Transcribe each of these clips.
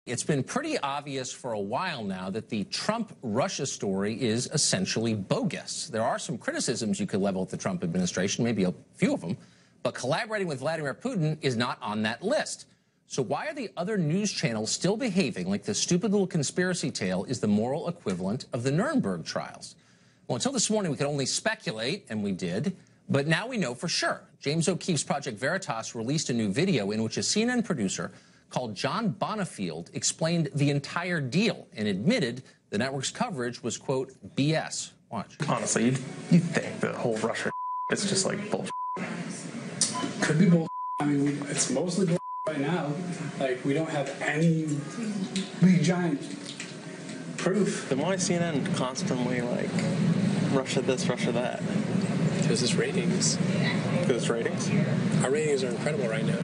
It's been pretty obvious for a while now that the Trump-Russia story is essentially bogus. There are some criticisms you could level at the Trump administration, maybe a few of them, but collaborating with Vladimir Putin is not on that list. So why are the other news channels still behaving like this stupid little conspiracy tale is the moral equivalent of the Nuremberg trials? Well, until this morning, we could only speculate, and we did, but now we know for sure. James O'Keefe's Project Veritas released a new video in which a CNN producer called John Bonifield explained the entire deal and admitted the network's coverage was, quote, BS. Watch. Honestly, you think the whole Russia is just like bullshit. Could be bullshit. I mean, it's mostly bullshit right now. Like, we don't have any big giant proof. Then why is CNN constantly like Russia this, Russia that? Because it's ratings. Because it's ratings? Our ratings are incredible right now.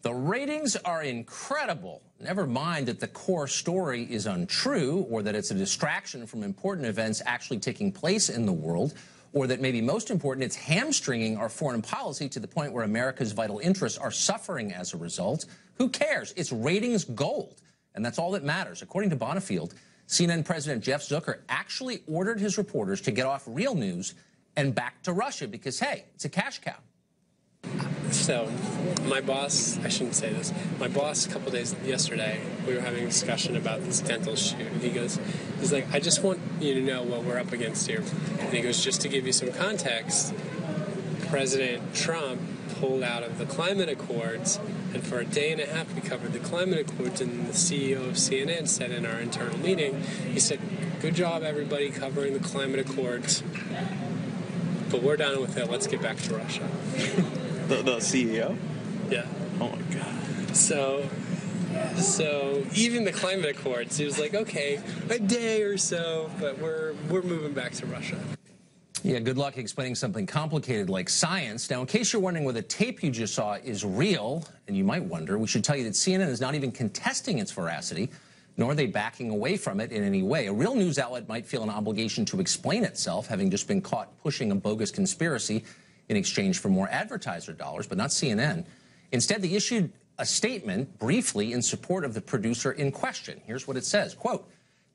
The ratings are incredible. Never mind that the core story is untrue, or that it's a distraction from important events actually taking place in the world, or that maybe most important, it's hamstringing our foreign policy to the point where America's vital interests are suffering as a result. Who cares? It's ratings gold, and that's all that matters. According to Bonifield, CNN President Jeff Zucker actually ordered his reporters to get off real news and back to Russia because, hey, it's a cash cow. So, my boss, I shouldn't say this, my boss a couple days yesterday, we were having a discussion about this dental shoot, and he's like, I just want you to know what we're up against here. And he goes, just to give you some context, President Trump pulled out of the climate accords, and for a day and a half we covered the climate accords, and the CEO of CNN said in our internal meeting, he said, good job everybody covering the climate accords, but we're done with it, let's get back to Russia. The CEO? Yeah. Oh my God. So even the climate accords, he was like, okay, a day or so, but we're moving back to Russia. Yeah, good luck explaining something complicated like science. Now, in case you're wondering whether the tape you just saw is real, and you might wonder, we should tell you that CNN is not even contesting its veracity, nor are they backing away from it in any way. A real news outlet might feel an obligation to explain itself, having just been caught pushing a bogus conspiracy in exchange for more advertiser dollars, but not CNN. Instead, they issued a statement briefly in support of the producer in question. Here's what it says, quote,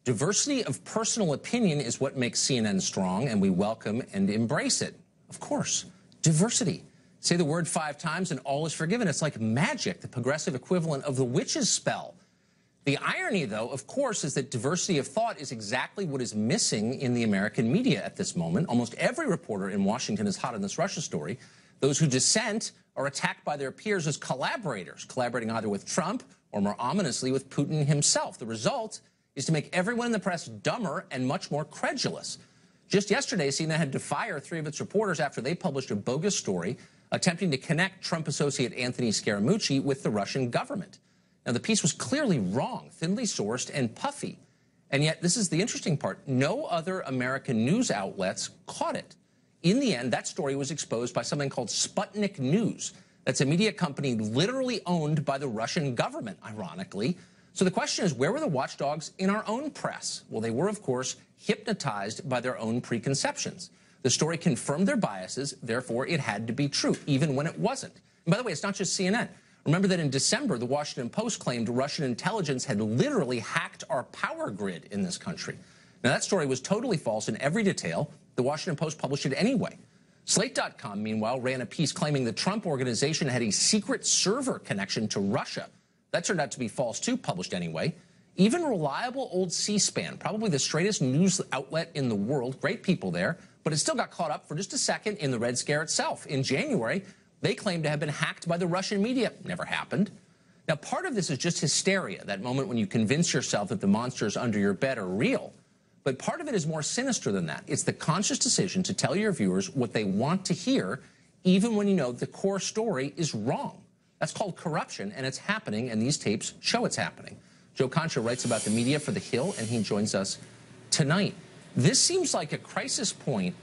diversity of personal opinion is what makes CNN strong, and we welcome and embrace it. Of course, diversity. Say the word 5 times and all is forgiven. It's like magic, the progressive equivalent of the witch's spell. The irony, though, of course, is that diversity of thought is exactly what is missing in the American media at this moment. Almost every reporter in Washington is hot on this Russia story. Those who dissent are attacked by their peers as collaborators, collaborating either with Trump or, more ominously, with Putin himself. The result is to make everyone in the press dumber and much more credulous. Just yesterday, CNN had to fire 3 of its reporters after they published a bogus story attempting to connect Trump associate Anthony Scaramucci with the Russian government. Now, the piece was clearly wrong, thinly sourced, and puffy. And yet, this is the interesting part. No other American news outlets caught it. In the end, that story was exposed by something called Sputnik News. That's a media company literally owned by the Russian government, ironically. So the question is, where were the watchdogs in our own press? Well, they were, of course, hypnotized by their own preconceptions. The story confirmed their biases, therefore it had to be true, even when it wasn't. And by the way, it's not just CNN. Remember that in December, the Washington Post claimed Russian intelligence had literally hacked our power grid in this country. Now, that story was totally false in every detail. The Washington Post published it anyway. Slate.com, meanwhile, ran a piece claiming the Trump organization had a secret server connection to Russia. That turned out to be false, too, published anyway. Even reliable old C-SPAN, probably the straightest news outlet in the world, great people there, but it still got caught up for just a second in the Red Scare itself. In January, they claimed to have been hacked by the Russian media. Never happened. Now, part of this is just hysteria, that moment when you convince yourself that the monsters under your bed are real. But part of it is more sinister than that. It's the conscious decision to tell your viewers what they want to hear, even when you know the core story is wrong. That's called corruption, and it's happening, and these tapes show it's happening. Joe Concha writes about the media for The Hill, and he joins us tonight. This seems like a crisis point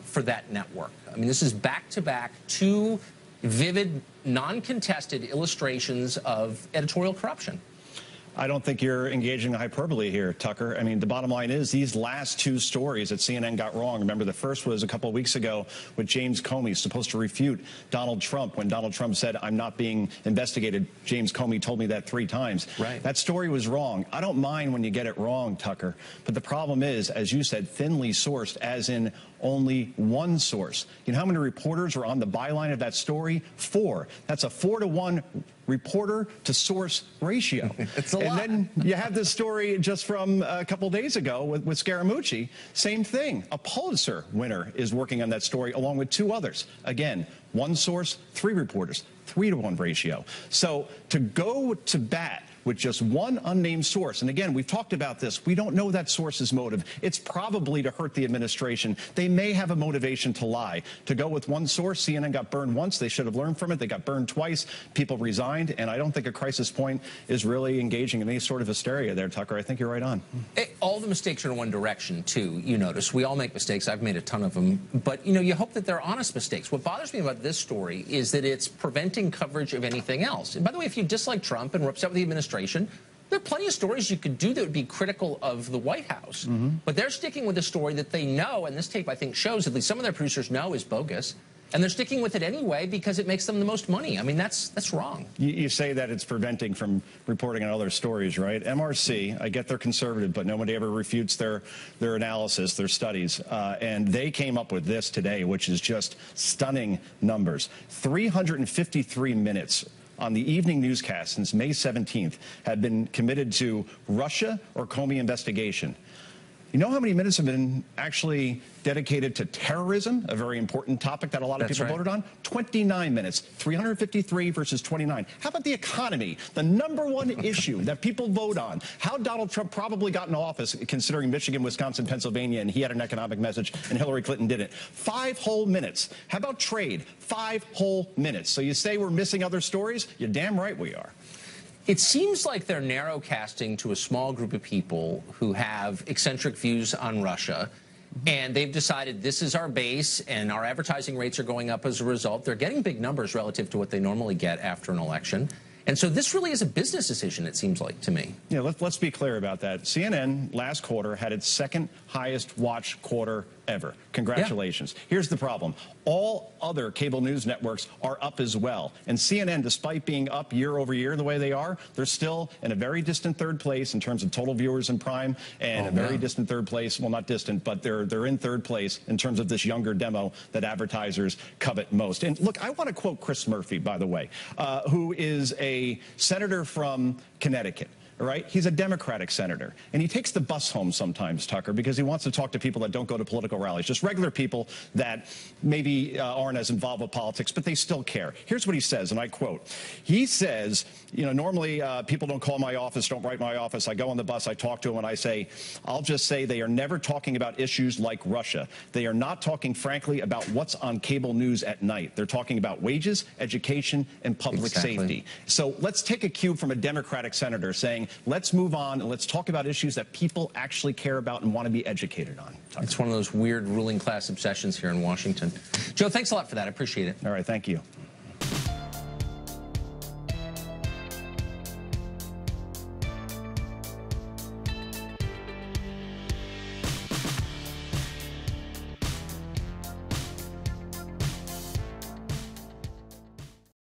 for that network. I mean, this is back-to-back 2 vivid, non-contested illustrations of editorial corruption. I don't think you're engaging in hyperbole here, Tucker. I mean, the bottom line is these last two stories that CNN got wrong. Remember, the first was a couple of weeks ago with James Comey supposed to refute Donald Trump when Donald Trump said, I'm not being investigated. James Comey told me that 3 times. Right. That story was wrong. I don't mind when you get it wrong, Tucker. But the problem is, as you said, thinly sourced, as in only one source. You know how many reporters were on the byline of that story? 4. That's a 4-to-1 reporter to source ratio. It's a lot. And then you have this story just from a couple days ago with Scaramucci. Same thing. A Pulitzer winner is working on that story along with 2 others. Again, 1 source, 3 reporters, 3-to-1 ratio. So to go to bat with just 1 unnamed source, and again, we've talked about this, we don't know that source's motive. It's probably to hurt the administration. They may have a motivation to lie. To go with 1 source, CNN got burned once. They should have learned from it. They got burned twice. People resigned, and I don't think a crisis point is really engaging in any sort of hysteria there, Tucker. I think you're right on. All the mistakes are in one direction, too, you notice. We all make mistakes. I've made a ton of them. But, you know, you hope that they're honest mistakes. What bothers me about this story is that it's preventing coverage of anything else. And by the way, if you dislike Trump and were upset with the administration, there are plenty of stories you could do that would be critical of the White House. But they're sticking with a story that they know, and this tape, I think, shows, at least some of their producers know, is bogus. And they're sticking with it anyway because it makes them the most money. I mean, that's wrong. You say that it's preventing from reporting on other stories, right? MRC, I get they're conservative, but nobody ever refutes their analysis, their studies. And they came up with this today, which is just stunning numbers. 353 minutes on the evening newscast since May 17th have been committed to Russia or Comey investigation. You know how many minutes have been actually dedicated to terrorism, a very important topic that a lot of people voted on? 29 minutes, 353 versus 29. How about the economy, the #1 issue that people vote on? How Donald Trump probably got in office, considering Michigan, Wisconsin, Pennsylvania, and he had an economic message, and Hillary Clinton didn't. 5 whole minutes. How about trade? 5 whole minutes. So you say we're missing other stories? You're damn right we are. It seems like they're narrowcasting to a small group of people who have eccentric views on Russia, and they've decided this is our base, and our advertising rates are going up as a result. They're getting big numbers relative to what they normally get after an election. And so this really is a business decision, it seems like to me. Yeah, let's be clear about that. CNN last quarter had its 2nd highest watch quarter ever. Congratulations. Yeah. Here's the problem. All other cable news networks are up as well. And CNN, despite being up year over year the way they are, they're still in a very distant 3rd place in terms of total viewers in prime, and a very distant 3rd place. Well, not distant, but they're in 3rd place in terms of this younger demo that advertisers covet most. And look, I want to quote Chris Murphy, by the way, who is a senator from Connecticut. All right? He's a Democratic senator, and he takes the bus home sometimes, Tucker, because he wants to talk to people that don't go to political rallies, just regular people that maybe aren't as involved with politics, but they still care. Here's what he says, and I quote. He says, you know, normally people don't call my office, don't write my office. I go on the bus, I talk to them, and I say, I'll just say they are never talking about issues like Russia. They are not talking, frankly, about what's on cable news at night. They're talking about wages, education, and public safety. So let's take a cue from a Democratic senator saying, let's move on and let's talk about issues that people actually care about and want to be educated on. It's one of those weird ruling class obsessions here in Washington. Joe, thanks a lot for that. I appreciate it. All right, thank you.